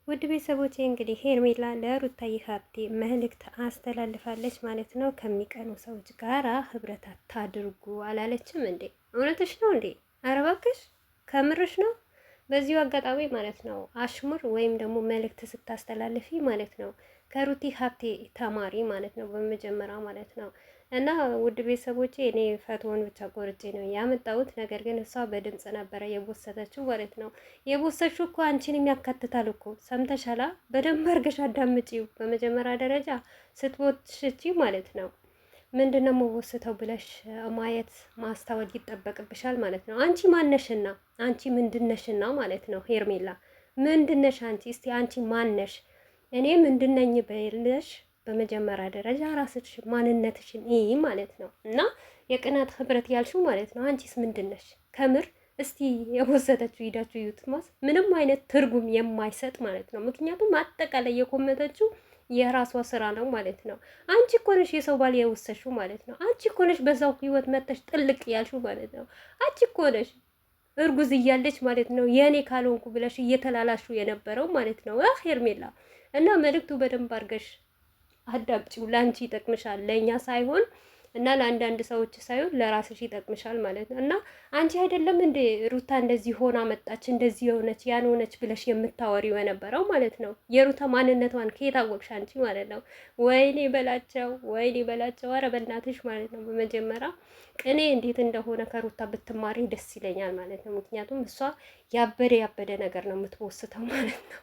ውድ ቤተሰቦቼ እንግዲህ ሄርሜላ ለሩታዬ ሀብቴ መልእክት አስተላልፋለች ማለት ነው። ከሚቀኑ ሰዎች ጋራ ህብረት አታድርጉ አላለችም እንዴ? እውነትሽ ነው እንዴ? ኧረ እባክሽ ከምርሽ ነው? በዚሁ አጋጣሚ ማለት ነው አሽሙር ወይም ደግሞ መልእክት ስታስተላልፊ ማለት ነው ከሩቲ ሀብቴ ተማሪ ማለት ነው በመጀመሪያ ማለት ነው። እና ውድ ቤተሰቦቼ እኔ ፈቶውን ብቻ ቆርጬ ነው ያመጣሁት። ነገር ግን እሷ በድምጽ ነበረ የቦሰተችው ማለት ነው። የቦሰችው እኮ አንቺንም ያካትታል እኮ ሰምተሻላ? በደንብ አድርገሽ አዳምጪው። በመጀመሪያ ደረጃ ስትቦሽቺ ማለት ነው ምንድነው መወስተው ብለሽ ማየት ማስታወል ይጠበቅብሻል ማለት ነው። አንቺ ማነሽና አንቺ ምንድነሽና ማለት ነው። ሄርሜላ ምንድነሽ አንቺ? እስቲ አንቺ ማነሽ? እኔ ምንድነኝ በልሽ በመጀመሪያ ደረጃ ራስሽ ማንነትሽን ይይ ማለት ነው። እና የቅናት ህብረት ያልሽው ማለት ነው። አንቺስ ምንድነሽ ከምር? እስቲ የወሰደችው ሂዳችሁ ዩትማስ ምንም አይነት ትርጉም የማይሰጥ ማለት ነው። ምክንያቱም አጠቃላይ የኮመተችው የራሷ ስራ ነው ማለት ነው። አንቺ እኮ ነሽ የሰው ባል የወሰድሽው ማለት ነው። አንቺ እኮ ነሽ በዛው ህይወት መተሽ ጥልቅ ያልሽው ማለት ነው። አንቺ እኮ ነሽ እርጉዝ እያለች ማለት ነው የእኔ ካልሆንኩ ብለሽ እየተላላሹ የነበረው ማለት ነው። ሄርሜላ እና መልእክቱ በደንብ አድርገሽ አዳምጪው። ለአንቺ ይጠቅምሻል፣ ለእኛ ሳይሆን እና ለአንዳንድ ሰዎች ሳይሆን ለራስሽ ይጠቅምሻል ማለት ነው። እና አንቺ አይደለም እንደ ሩታ እንደዚህ ሆና መጣች እንደዚህ የሆነች ያን ሆነች ብለሽ የምታወሪው የነበረው ማለት ነው። የሩታ ማንነቷን ከየት አወቅሽ አንቺ ማለት ነው? ወይኔ በላቸው፣ ወይኔ በላቸው። ኧረ በእናትሽ ማለት ነው። በመጀመሪያ ቅኔ እንዴት እንደሆነ ከሩታ ብትማሪ ደስ ይለኛል ማለት ነው። ምክንያቱም እሷ ያበደ ነገር ነው የምትወስተው ማለት ነው።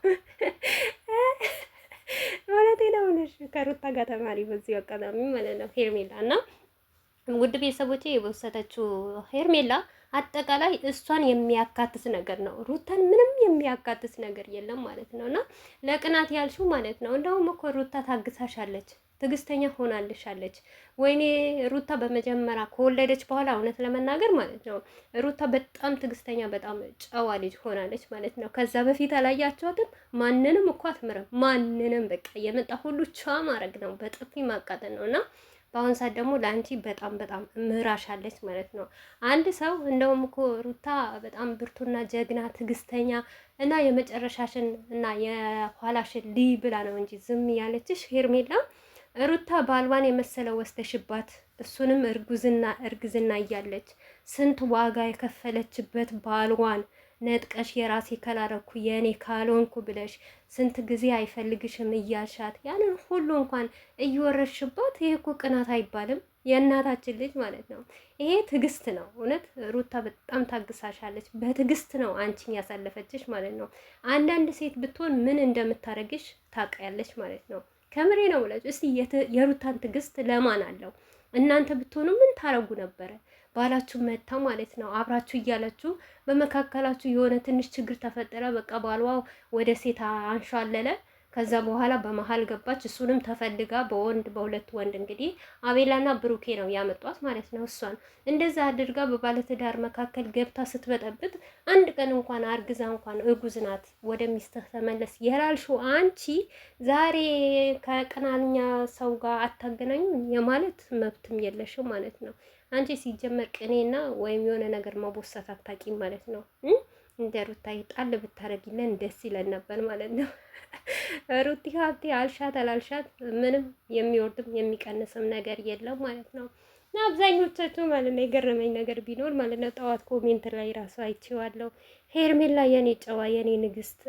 እውነቴ ነው ነሽ ከሩታ ጋር ተማሪ በዚህ አጋጣሚ ማለት ነው ሄርሜላ እና ውድ ቤተሰቦቼ የወሰደችው ሄርሜላ አጠቃላይ እሷን የሚያካትት ነገር ነው። ሩታን ምንም የሚያካትት ነገር የለም ማለት ነው። እና ለቅናት ያልሽው ማለት ነው። እንደውም እኮ ሩታ ታግሳሻለች፣ ትዕግስተኛ ሆናልሻለች። ወይኔ ሩታ በመጀመሪያ ከወለደች በኋላ እውነት ለመናገር ማለት ነው ሩታ በጣም ትዕግስተኛ፣ በጣም ጨዋ ልጅ ሆናለች ማለት ነው። ከዛ በፊት አላያቸዋትም። ማንንም እኮ አትምርም። ማንንም በቃ የመጣ ሁሉ ቻ ማድረግ ነው፣ በጥፊ ማቃጠል ነው እና በአሁን ሰዓት ደግሞ ለአንቺ በጣም ምህራሻለች ማለት ነው። አንድ ሰው እንደውም እኮ ሩታ በጣም ብርቱና ጀግና ትዕግስተኛ እና የመጨረሻሽን እና የኋላሽን ልይ ብላ ነው እንጂ ዝም ያለችሽ ሄርሜላ። ሩታ ባልዋን የመሰለ ወስደሽባት እሱንም እርግዝና እያለች ስንት ዋጋ የከፈለችበት ባልዋን ነጥቀሽ የራሴ ካላረኩ የእኔ ካልሆንኩ ብለሽ ስንት ጊዜ አይፈልግሽም እያልሻት ያንን ሁሉ እንኳን እየወረሽባት፣ ይሄ እኮ ቅናት አይባልም። የእናታችን ልጅ ማለት ነው። ይሄ ትዕግስት ነው። እውነት ሩታ በጣም ታግሳሻለች። በትዕግስት ነው አንቺን ያሳለፈችሽ ማለት ነው። አንዳንድ ሴት ብትሆን ምን እንደምታደርግሽ ታውቂያለሽ ማለት ነው። ከምሬ ነው ብላችሁ እስቲ የሩታን ትዕግስት ለማን አለው? እናንተ ብትሆኑ ምን ታረጉ ነበረ? ባላችሁ መታ ማለት ነው አብራችሁ እያላችሁ በመካከላችሁ የሆነ ትንሽ ችግር ተፈጠረ። በቃ ባሏ ወደ ሴት አንሻለለ። ከዛ በኋላ በመሀል ገባች። እሱንም ተፈልጋ በሁለት ወንድ እንግዲህ አቤላና ብሩኬ ነው ያመጧት ማለት ነው። እሷን እንደዛ አድርጋ በባለትዳር መካከል ገብታ ስትበጠብጥ አንድ ቀን እንኳን አርግዛ እንኳን እርጉዝ ናት ወደ ሚስትህ ተመለስ የላልሽው አንቺ ዛሬ ከቀናኛ ሰው ጋር አታገናኙም የማለት መብትም የለሽም ማለት ነው። አንቺ ሲጀመር ቅኔና ወይም የሆነ ነገር መቦሰት አታውቂም ማለት ነው። እንደ ሩታዬ ጣል ብታረጊለን ደስ ይለን ነበር ማለት ነው። ሩቲ ሀብቴ አልሻት አላልሻት ምንም የሚወርድም የሚቀንስም ነገር የለም ማለት ነው። እና አብዛኞቻችሁ ማለት ነው የገረመኝ ነገር ቢኖር ማለት ነው ጠዋት ኮሜንት ላይ ራሱ አይቼዋለሁ። ሄርሜላ የኔ ጨዋ የኔ ንግስት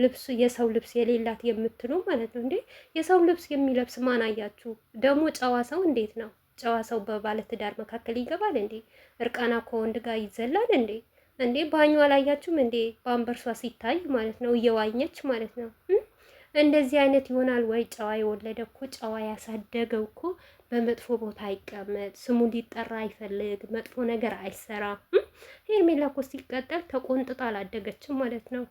ልብስ የሰው ልብስ የሌላት የምትሉ ማለት ነው። እንዴ የሰው ልብስ የሚለብስ ማን አያችሁ? ደግሞ ጨዋ ሰው እንዴት ነው? ጨዋ ሰው በባለትዳር መካከል ይገባል እንዴ? እርቃና ከወንድ ጋር ይዘላል እንዴ? እንዴ ባኙ አላያችሁም እንዴ? በአንበርሷ ሲታይ ማለት ነው እየዋኘች ማለት ነው። እንደዚህ አይነት ይሆናል ወይ? ጨዋ የወለደ እኮ ጨዋ ያሳደገው እኮ በመጥፎ ቦታ አይቀመጥ፣ ስሙ ሊጠራ አይፈልግ፣ መጥፎ ነገር አይሰራ። ሄርሜላ እኮ ሲቀጠል ተቆንጥጣ አላደገችም ማለት ነው።